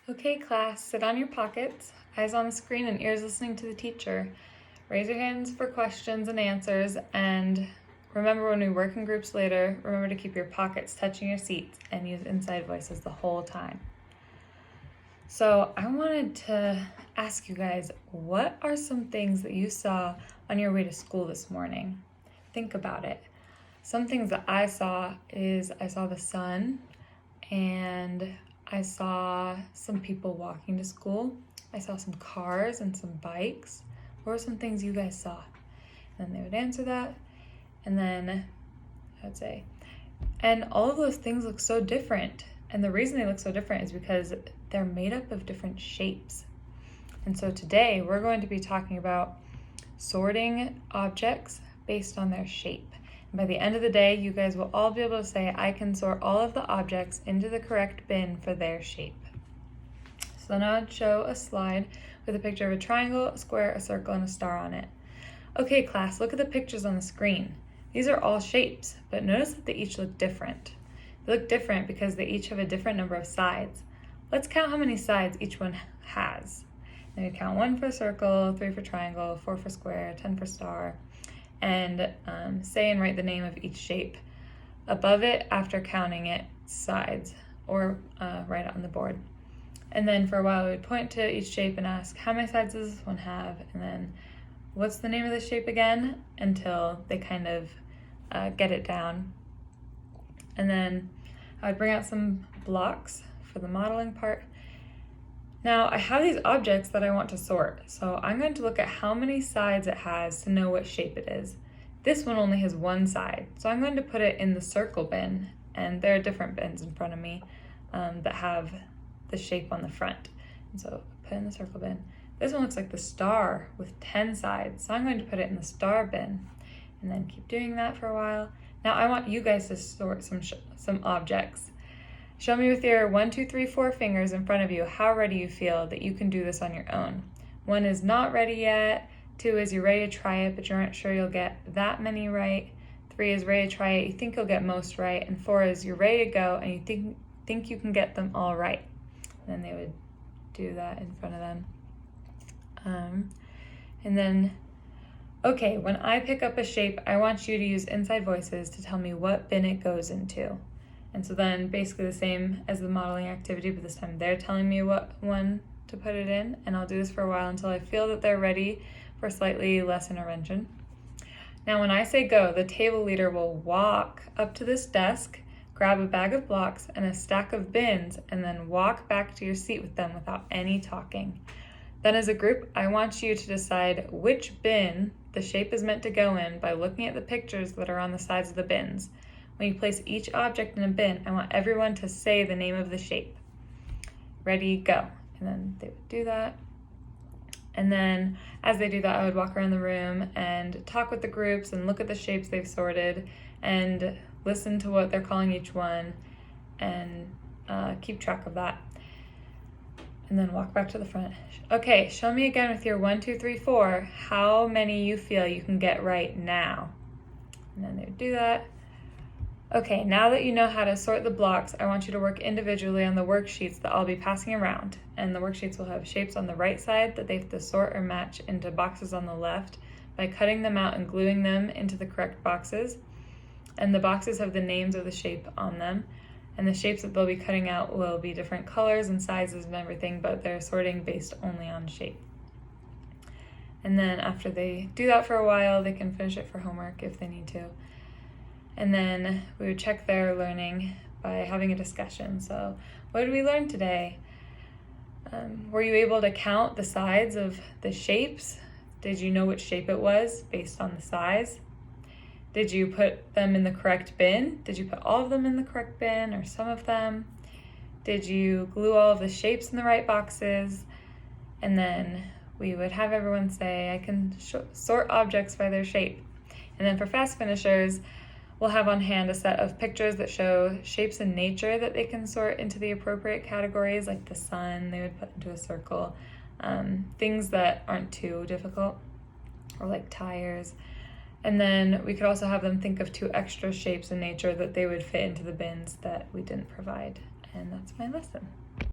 Okay, class, sit on your pockets, eyes on the screen and ears listening to the teacher. Raise your hands for questions and answers, and remember when we work in groups later, remember to keep your pockets touching your seats and use inside voices the whole time. So I wanted to ask you guys, what are some things that you saw on your way to school this morning? Think about it. Some things that I saw is I saw the sun, and I saw some people walking to school. I saw some cars and some bikes. What were some things you guys saw? And then they would answer that, and then I would say, and all of those things look so different. And the reason they look so different is because they're made up of different shapes. And so today we're going to be talking about sorting objects based on their shape. And by the end of the day, you guys will all be able to say, I can sort all of the objects into the correct bin for their shape. So now I'd show a slide with a picture of a triangle, a square, a circle, and a star on it. Okay, class, look at the pictures on the screen. These are all shapes, but notice that they each look different. They look different because they each have a different number of sides. Let's count how many sides each one has. Then we count 1 for circle, 3 for triangle, 4 for square, 10 for star, and say and write the name of each shape above it after counting its sides, or write it on the board. And then for a while we would point to each shape and ask, how many sides does this one have? And then what's the name of the shape again? Until they kind of get it down. And then I would bring out some blocks for the modeling part. Now I have these objects that I want to sort, so I'm going to look at how many sides it has to know what shape it is. This one only has one side, so I'm going to put it in the circle bin, and there are different bins in front of me that have the shape on the front. And so put it in the circle bin. This one looks like the star with 10 sides, so I'm going to put it in the star bin, and then keep doing that for a while. Now I want you guys to sort some objects. Show me with your 1, 2, 3, 4 fingers in front of you how ready you feel that you can do this on your own. 1 is not ready yet, 2 is you're ready to try it but you aren't sure you'll get that many right, 3 is ready to try it, you think you'll get most right, and 4 is you're ready to go and you think you can get them all right. And then they would do that in front of them. And then, okay, when I pick up a shape, I want you to use inside voices to tell me what bin it goes into. And so then basically the same as the modeling activity, but this time they're telling me what one to put it in, and I'll do this for a while until I feel that they're ready for slightly less intervention. Now when I say go, the table leader will walk up to this desk, grab a bag of blocks and a stack of bins, and then walk back to your seat with them without any talking. Then as a group, I want you to decide which bin the shape is meant to go in by looking at the pictures that are on the sides of the bins. When you place each object in a bin, I want everyone to say the name of the shape. Ready, go. And then they would do that. And then as they do that, I would walk around the room and talk with the groups and look at the shapes they've sorted and listen to what they're calling each one and keep track of that. And then walk back to the front. Okay, show me again with your 1, 2, 3, 4 how many you feel you can get right now. And then they would do that. Okay, now that you know how to sort the blocks, I want you to work individually on the worksheets that I'll be passing around. And the worksheets will have shapes on the right side that they have to sort or match into boxes on the left by cutting them out and gluing them into the correct boxes. And the boxes have the names of the shape on them. And the shapes that they'll be cutting out will be different colors and sizes and everything, but they're sorting based only on shape. And then after they do that for a while, they can finish it for homework if they need to. And then we would check their learning by having a discussion. So what did we learn today? Were you able to count the sides of the shapes? Did you know which shape it was based on the size? Did you put them in the correct bin? Did you put all of them in the correct bin or some of them? Did you glue all of the shapes in the right boxes? And then we would have everyone say, I can sort objects by their shape. And then for fast finishers, we'll have on hand a set of pictures that show shapes in nature that they can sort into the appropriate categories, like the sun, they would put into a circle. Things that aren't too difficult, or like tires. And then we could also have them think of 2 extra shapes in nature that they would fit into the bins that we didn't provide. And that's my lesson.